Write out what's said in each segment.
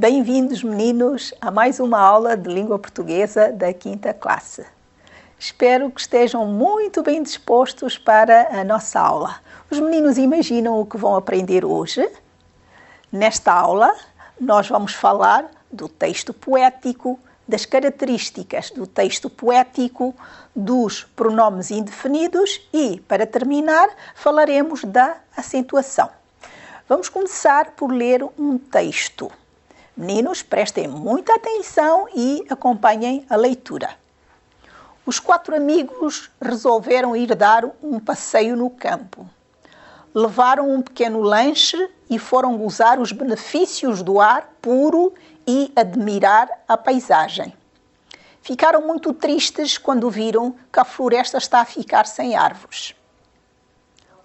Bem-vindos, meninos, a mais uma aula de língua portuguesa da 5ª classe. Espero que estejam muito bem dispostos para a nossa aula. Os meninos imaginam o que vão aprender hoje? Nesta aula, nós vamos falar do texto poético, das características do texto poético, dos pronomes indefinidos e, para terminar, falaremos da acentuação. Vamos começar por ler um texto. Meninos, prestem muita atenção e acompanhem a leitura. Os 4 amigos resolveram ir dar um passeio no campo. Levaram um pequeno lanche e foram gozar os benefícios do ar puro e admirar a paisagem. Ficaram muito tristes quando viram que a floresta está a ficar sem árvores.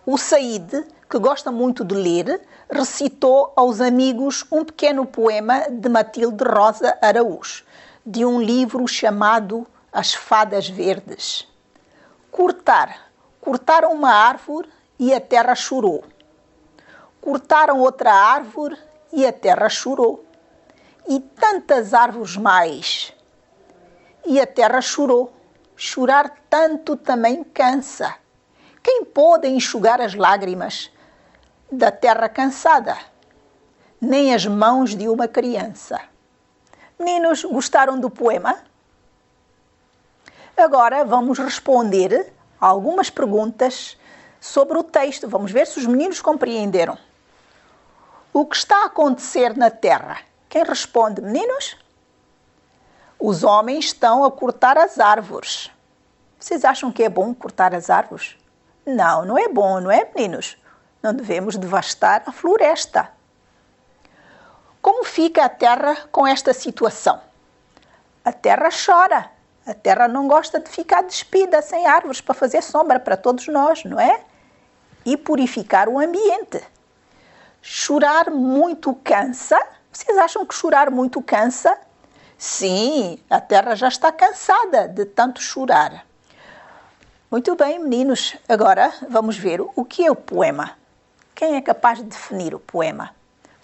O Saíde, que gosta muito de ler, recitou aos amigos um pequeno poema de Matilde Rosa Araújo, de um livro chamado As Fadas Verdes. Cortaram uma árvore e a terra chorou. Cortaram outra árvore e a terra chorou. E tantas árvores mais. E a terra chorou. Chorar tanto também cansa. Quem pôde enxugar as lágrimas da terra cansada? Nem as mãos de uma criança. Meninos, gostaram do poema? Agora vamos responder algumas perguntas sobre o texto. Vamos ver se os meninos compreenderam. O que está a acontecer na terra? Quem responde, meninos? Os homens estão a cortar as árvores. Vocês acham que é bom cortar as árvores? Não, não é bom, não é, meninos? Não devemos devastar a floresta. Como fica a terra com esta situação? A terra chora. A terra não gosta de ficar despida sem árvores para fazer sombra para todos nós, não é? E purificar o ambiente. Chorar muito cansa. Vocês acham que chorar muito cansa? Sim, a terra já está cansada de tanto chorar. Muito bem, meninos. Agora vamos ver o que é o poema. Quem é capaz de definir o poema?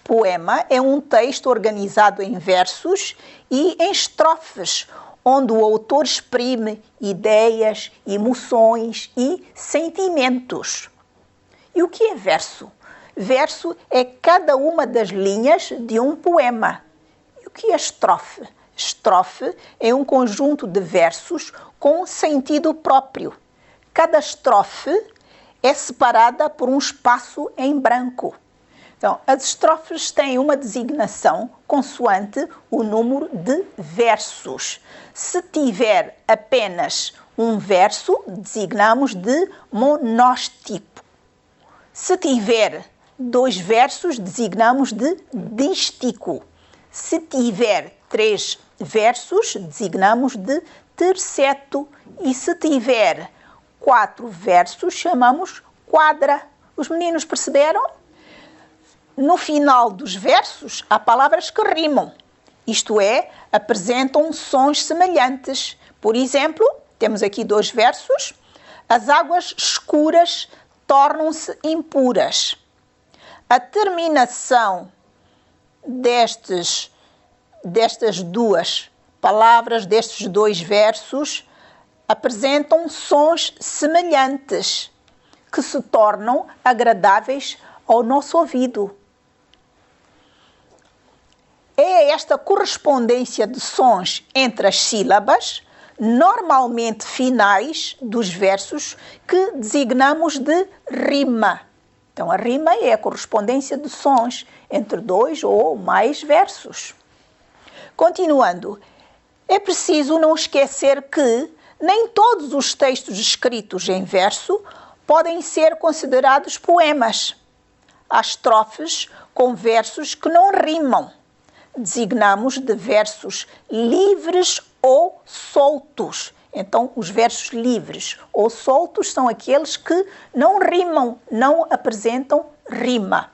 Poema é um texto organizado em versos e em estrofes, onde o autor exprime ideias, emoções e sentimentos. E o que é verso? Verso é cada uma das linhas de um poema. E o que é estrofe? Estrofe é um conjunto de versos com sentido próprio. Cada estrofe é separada por um espaço em branco. Então, as estrofes têm uma designação consoante o número de versos. Se tiver apenas um verso, designamos de monóstipo. Se tiver 2 versos, designamos de dístico. Se tiver 3 versos, designamos de terceto. E se tiver 4 versos, chamamos quadra. Os meninos perceberam? No final dos versos, há palavras que rimam. Isto é, apresentam sons semelhantes. Por exemplo, temos aqui 2 versos. As águas escuras tornam-se impuras. A terminação destas 2 palavras, destes 2 versos, apresentam sons semelhantes, que se tornam agradáveis ao nosso ouvido. É esta correspondência de sons entre as sílabas, normalmente finais dos versos, que designamos de rima. Então, a rima é a correspondência de sons entre 2 ou mais versos. Continuando, é preciso não esquecer que nem todos os textos escritos em verso podem ser considerados poemas. Há estrofes com versos que não rimam. Designamos de versos livres ou soltos. Então, os versos livres ou soltos são aqueles que não rimam, não apresentam rima.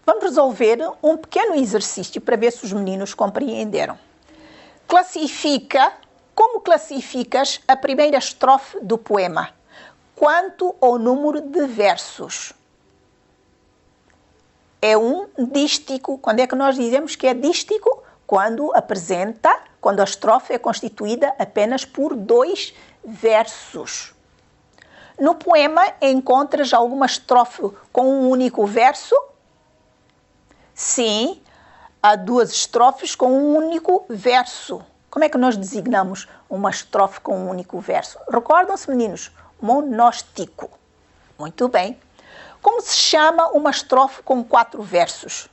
Vamos resolver um pequeno exercício para ver se os meninos compreenderam. Como classificas a primeira estrofe do poema? Quanto ao número de versos? é um dístico. Quando é que nós dizemos que é dístico? Quando a estrofe é constituída apenas por 2 versos. No poema, encontras alguma estrofe com um único verso? Sim, há 2 estrofes com um único verso. Como é que nós designamos uma estrofe com um único verso? Recordam-se, meninos? Monóstico. Muito bem. Como se chama uma estrofe com 4 versos?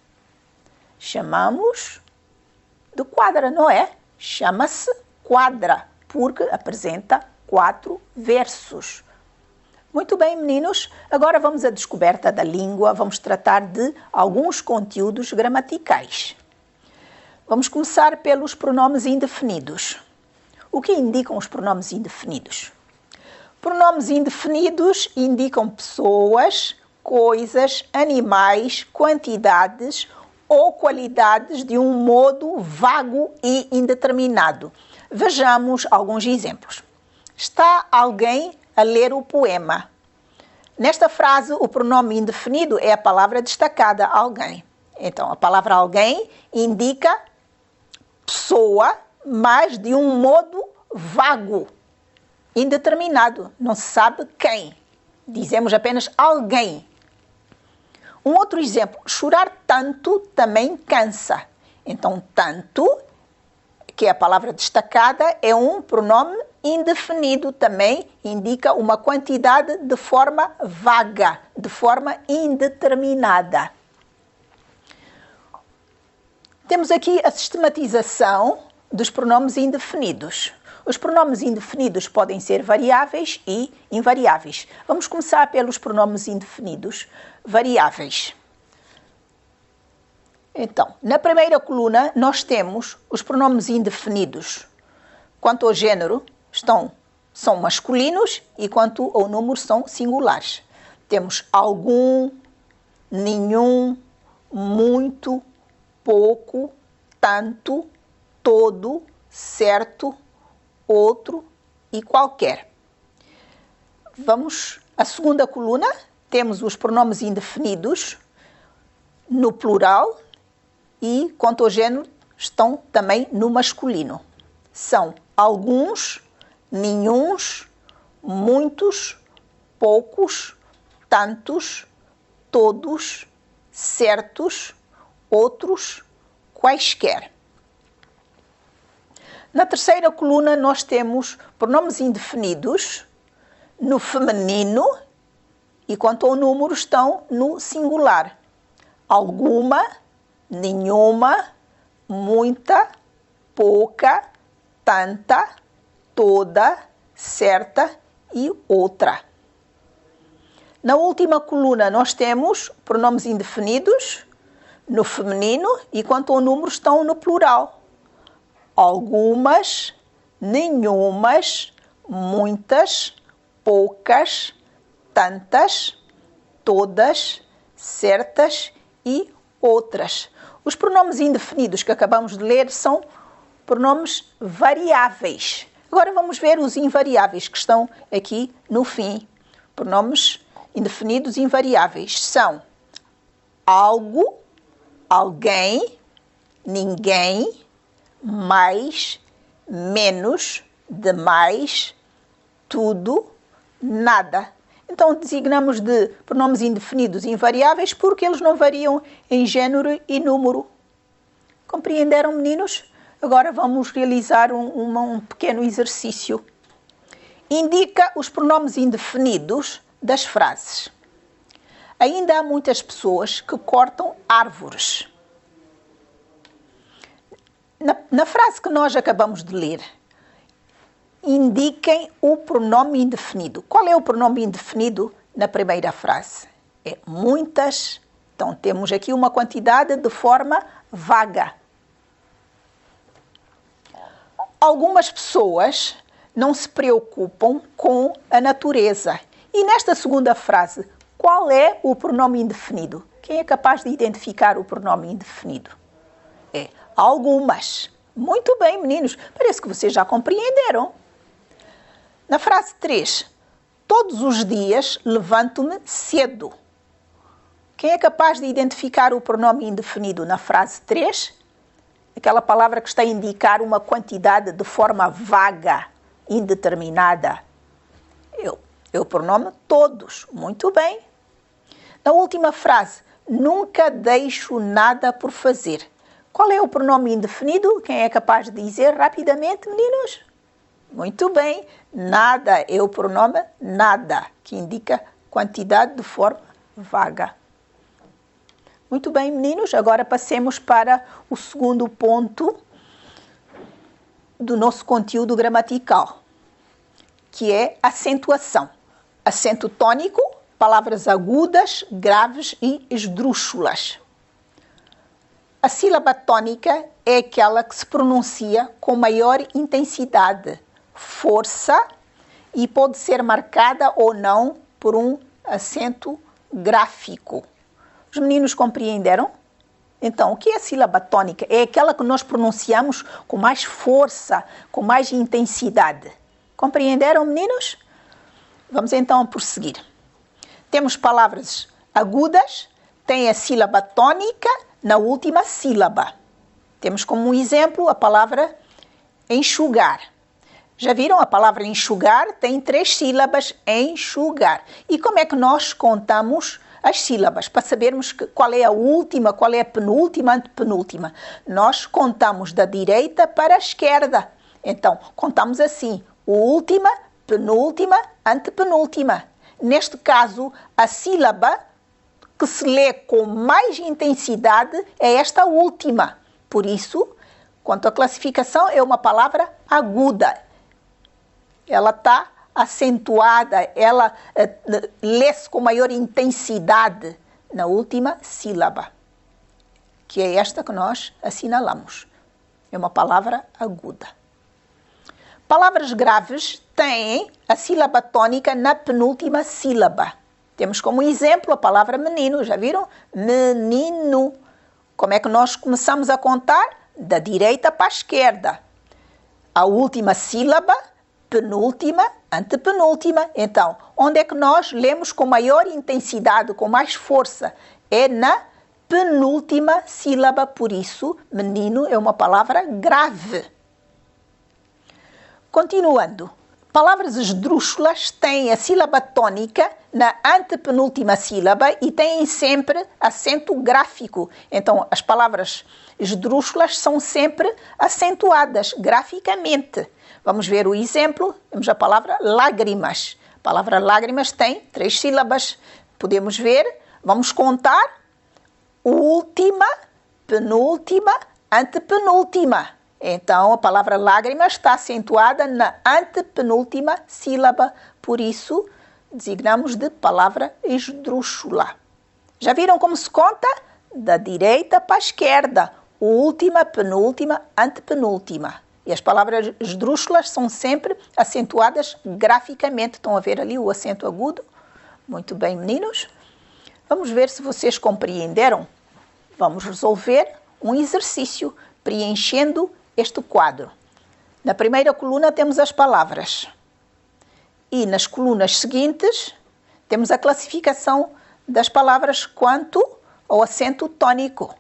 Chamamos de quadra, não é? Chama-se quadra, porque apresenta 4 versos. Muito bem, meninos. Agora vamos à descoberta da língua. Vamos tratar de alguns conteúdos gramaticais. Vamos começar pelos pronomes indefinidos. O que indicam os pronomes indefinidos? Pronomes indefinidos indicam pessoas, coisas, animais, quantidades ou qualidades de um modo vago e indeterminado. Vejamos alguns exemplos. Está alguém a ler o poema. Nesta frase, o pronome indefinido é a palavra destacada, alguém. Então, a palavra alguém indica pessoa, mas de um modo vago, indeterminado. Não se sabe quem. Dizemos apenas alguém. Um outro exemplo, chorar tanto também cansa. Então, tanto, que é a palavra destacada, é um pronome indefinido, também indica uma quantidade de forma vaga, de forma indeterminada. Temos aqui a sistematização dos pronomes indefinidos. Os pronomes indefinidos podem ser variáveis e invariáveis. Vamos começar pelos pronomes indefinidos variáveis. Então, na primeira coluna, nós temos os pronomes indefinidos. Quanto ao gênero, são masculinos e quanto ao número, são singulares. Temos algum, nenhum, muito, pouco, tanto, todo, certo, outro e qualquer. Vamos à segunda coluna. Temos os pronomes indefinidos no plural e, quanto ao gênero, estão também no masculino. São alguns, nenhuns, muitos, poucos, tantos, todos, certos, outros, quaisquer. Na terceira coluna, nós temos pronomes indefinidos no feminino e, quanto ao número, estão no singular. Alguma, nenhuma, muita, pouca, tanta, toda, certa e outra. Na última coluna, nós temos pronomes indefinidos no feminino e, quanto ao número, estão no plural. Algumas, nenhumas, muitas, poucas, tantas, todas, certas e outras. Os pronomes indefinidos que acabamos de ler são pronomes variáveis. Agora vamos ver os invariáveis que estão aqui no fim. Pronomes indefinidos invariáveis são algo, alguém, ninguém, mais, menos, demais, tudo, nada. Então, designamos de pronomes indefinidos invariáveis porque eles não variam em género e número. Compreenderam, meninos? Agora vamos realizar um pequeno exercício. Indica os pronomes indefinidos das frases. Ainda há muitas pessoas que cortam árvores. Na frase que nós acabamos de ler, indiquem o pronome indefinido. Qual é o pronome indefinido na primeira frase? É muitas. Então, temos aqui uma quantidade de forma vaga. Algumas pessoas não se preocupam com a natureza. E nesta segunda frase, qual é o pronome indefinido? Quem é capaz de identificar o pronome indefinido? É algumas. Muito bem, meninos. Parece que vocês já compreenderam. Na frase 3, todos os dias levanto-me cedo. Quem é capaz de identificar o pronome indefinido na frase 3? Aquela palavra que está a indicar uma quantidade de forma vaga, indeterminada. É o pronome todos. Muito bem. Na última frase, nunca deixo nada por fazer. Qual é o pronome indefinido? Quem é capaz de dizer rapidamente, meninos? Muito bem. Nada é o pronome nada, que indica quantidade de forma vaga. Muito bem, meninos. Agora passemos para o segundo ponto do nosso conteúdo gramatical, que é acentuação. Acento tônico, palavras agudas, graves e esdrúxulas. A sílaba tônica é aquela que se pronuncia com maior intensidade, força e pode ser marcada ou não por um acento gráfico. Os meninos compreenderam? Então, o que é a sílaba tônica? É aquela que nós pronunciamos com mais força, com mais intensidade. Compreenderam, meninos? Vamos então prosseguir. Temos palavras agudas, tem a sílaba tônica na última sílaba. Temos como exemplo a palavra enxugar. Já viram? A palavra enxugar tem 3 sílabas, enxugar. E como é que nós contamos as sílabas? Para sabermos qual é a última, qual é a penúltima, antepenúltima. Nós contamos da direita para a esquerda. Então, contamos assim: última, penúltima, antepenúltima. Neste caso, a sílaba que se lê com mais intensidade é esta última. Por isso, quanto à classificação, é uma palavra aguda. Ela está acentuada, ela lê-se com maior intensidade na última sílaba, que é esta que nós assinalamos. É uma palavra aguda. Palavras graves têm a sílaba tônica na penúltima sílaba. Temos como exemplo a palavra menino. Já viram? Menino. Como é que nós começamos a contar? Da direita para a esquerda. A última sílaba, penúltima, antepenúltima. Então, onde é que nós lemos com maior intensidade, com mais força? É na penúltima sílaba. Por isso, menino é uma palavra grave. Continuando, palavras esdrúxulas têm a sílaba tônica na antepenúltima sílaba e têm sempre acento gráfico. Então, as palavras esdrúxulas são sempre acentuadas graficamente. Vamos ver o exemplo. Temos a palavra lágrimas. A palavra lágrimas tem 3 sílabas. Podemos ver, vamos contar: última, penúltima, antepenúltima. Então, a palavra lágrimas está acentuada na antepenúltima sílaba. Por isso, designamos de palavra esdrúxula. Já viram como se conta? Da direita para a esquerda. Última, penúltima, antepenúltima. E as palavras esdrúxulas são sempre acentuadas graficamente. Estão a ver ali o acento agudo? Muito bem, meninos. Vamos ver se vocês compreenderam. Vamos resolver um exercício preenchendo este quadro. Na primeira coluna temos as palavras. E nas colunas seguintes temos a classificação das palavras quanto ao acento tônico,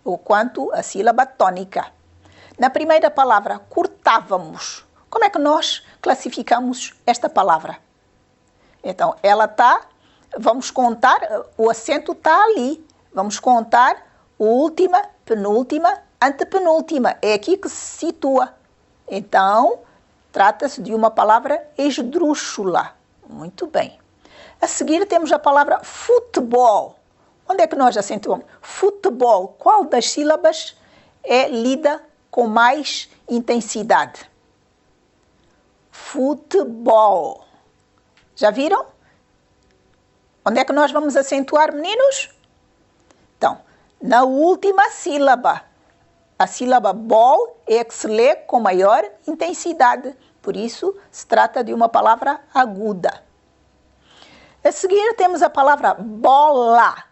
ou quanto à sílaba tônica. Na primeira palavra, cortávamos. Como é que nós classificamos esta palavra? Então, ela está, vamos contar, o acento está ali. Vamos contar última, penúltima, antepenúltima. É aqui que se situa. Então, trata-se de uma palavra esdrúxula. Muito bem. A seguir temos a palavra futebol. Onde é que nós acentuamos? Futebol. Qual das sílabas é lida com mais intensidade? Futebol. Já viram? Onde é que nós vamos acentuar, meninos? Então, na última sílaba. A sílaba bol é a que se lê com maior intensidade. Por isso, se trata de uma palavra aguda. A seguir, temos a palavra bola.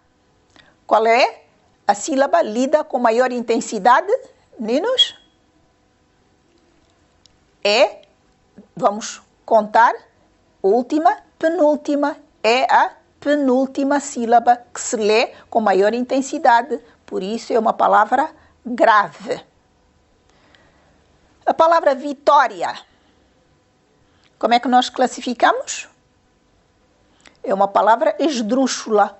Qual é a sílaba lida com maior intensidade, meninos? Vamos contar, última, penúltima. É a penúltima sílaba que se lê com maior intensidade. Por isso é uma palavra grave. A palavra vitória, como é que nós classificamos? É uma palavra esdrúxula.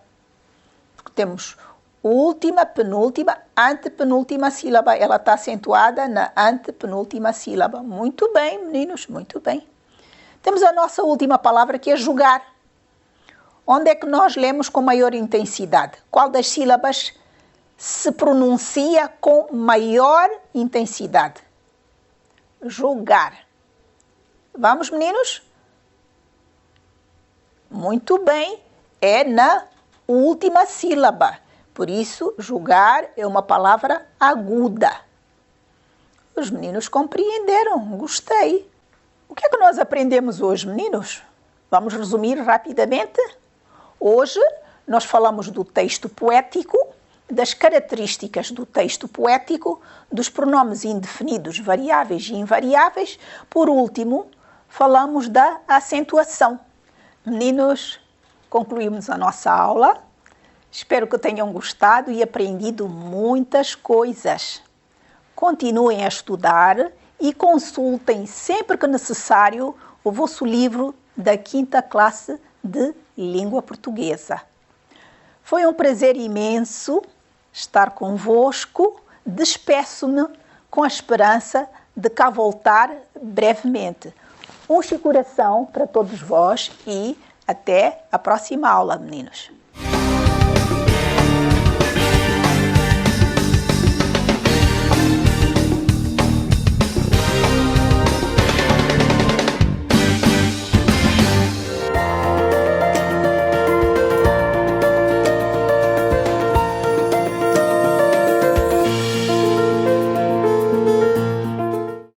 Temos última, penúltima, antepenúltima sílaba. Ela está acentuada na antepenúltima sílaba. Muito bem, meninos, muito bem. Temos a nossa última palavra, que é jogar. Onde é que nós lemos com maior intensidade? Qual das sílabas se pronuncia com maior intensidade? Jogar. Vamos, meninos? Muito bem. É na última sílaba. Por isso, jogar é uma palavra aguda. Os meninos compreenderam. Gostei. O que é que nós aprendemos hoje, meninos? Vamos resumir rapidamente. Hoje, nós falamos do texto poético, das características do texto poético, dos pronomes indefinidos, variáveis e invariáveis. Por último, falamos da acentuação. Meninos, concluímos a nossa aula. Espero que tenham gostado e aprendido muitas coisas. Continuem a estudar e consultem sempre que necessário o vosso livro da 5ª classe de Língua Portuguesa. Foi um prazer imenso estar convosco. Despeço-me com a esperança de cá voltar brevemente. Um coração para todos vós e até a próxima aula, meninos.